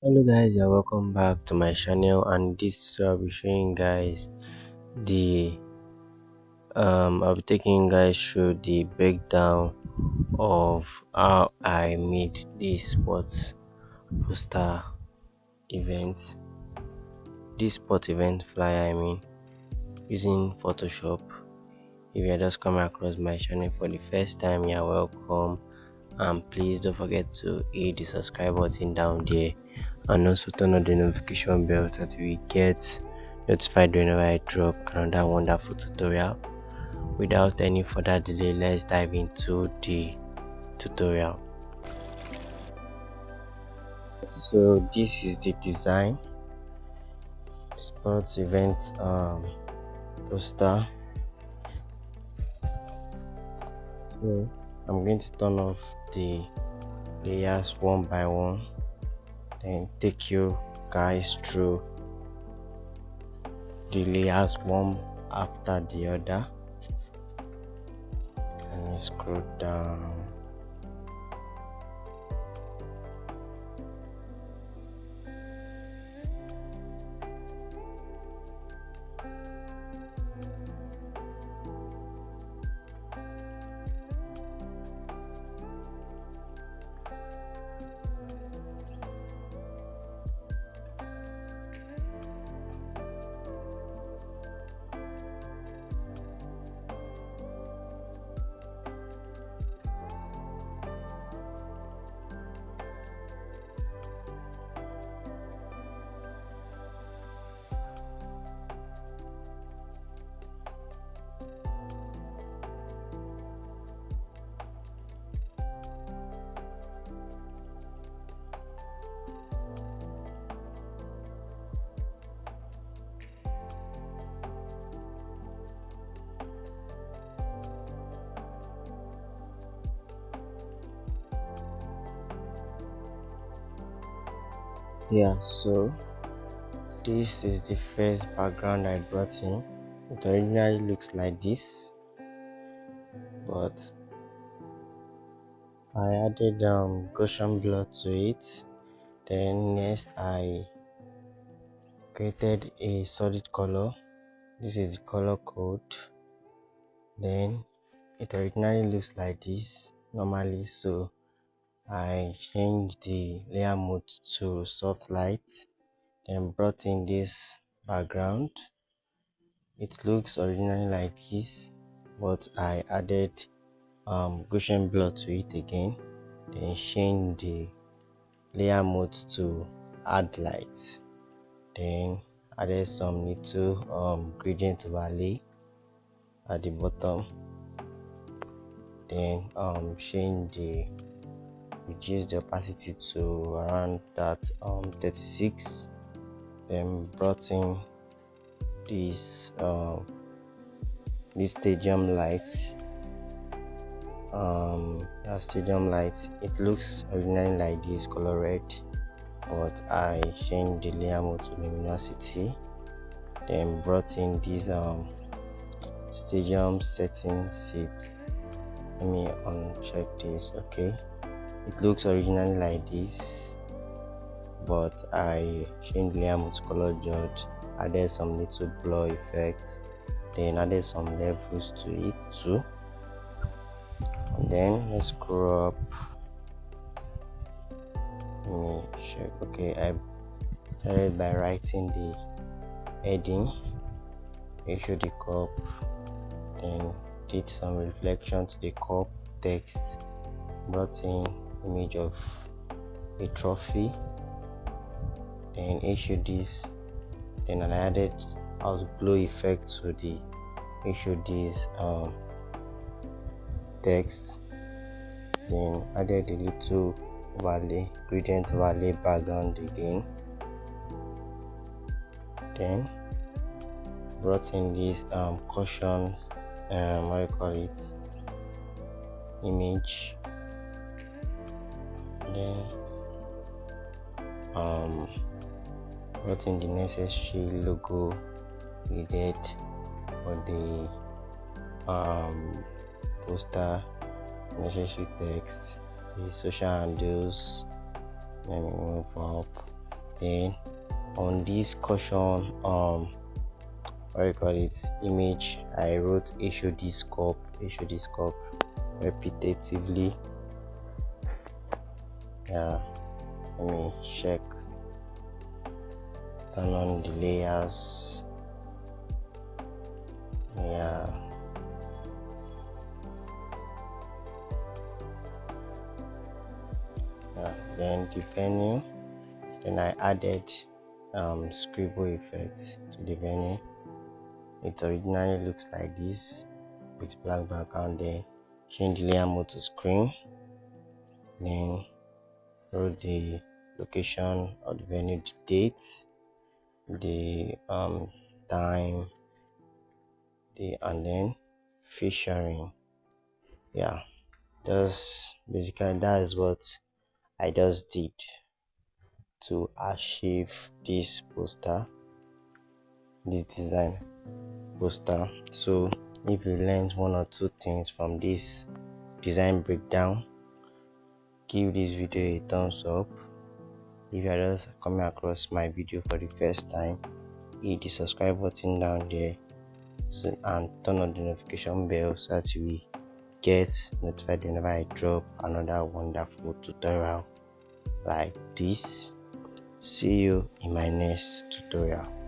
Hello guys, you're welcome back to my channel, and this tutorial I'll be showing guys the I'll be taking you guys through the breakdown of how I made this poster event this sport event flyer, using Photoshop. If you're just coming across my channel for the first time, you're welcome, and please don't forget to hit the subscribe button down there, and also turn on the notification bell so that we get notified whenever I drop another wonderful tutorial. Without any further delay, let's dive into the tutorial. So this is the design, sports event poster. So I'm going to turn off the layers one by one, then take you guys through the layers one after the other. And scroll down. Yeah, so this is the first background I brought in. It originally looks like this, but I added Gaussian blur to it. Then next I created a solid color. This is the color code. Then it originally looks like this normally, so I changed the layer mode to soft light, then brought in this background. It looks originally like this, but I added Gaussian blur to it again, then changed the layer mode to add light, then added some little gradient overlay at the bottom, then change the reduce the opacity to around that 36, then brought in this this stadium light. Stadium light, it looks originally like this color red, but I changed the layer mode to luminosity, then brought in this stadium setting seat. Let me uncheck this. Okay, it looks originally like this, but I changed layer mode to color judge, added some little blur effects, then added some levels to it too. And then let's scroll up. Let me check. Okay, I started by writing the heading, issue the cup, then did some reflection to the cup text, brought in image of a trophy, then issued this, then I added out glow effect to the issue this text, then added a little overlay, gradient overlay background again, then brought in this cautions what do you call it, image, then brought in the necessary logo needed for the poster, necessary text, the social handles. Let me move up. Then on this caution what do you call it, image, I wrote HOD scope repetitively. Yeah, let me check, turn on the layers. Yeah, then the venue, then I added scribble effect to the venue. It originally looks like this with black background. Then change the layer mode to screen, then wrote the location of the venue, the date, the time, and then featuring. Yeah, just basically that is what I just did to achieve this design poster. So if you learned one or two things from this design breakdown, give this video a thumbs up. If you are just coming across my video for the first time, hit the subscribe button down there, so, and turn on the notification bell so that you will get notified whenever I drop another wonderful tutorial like this. See you in my next tutorial.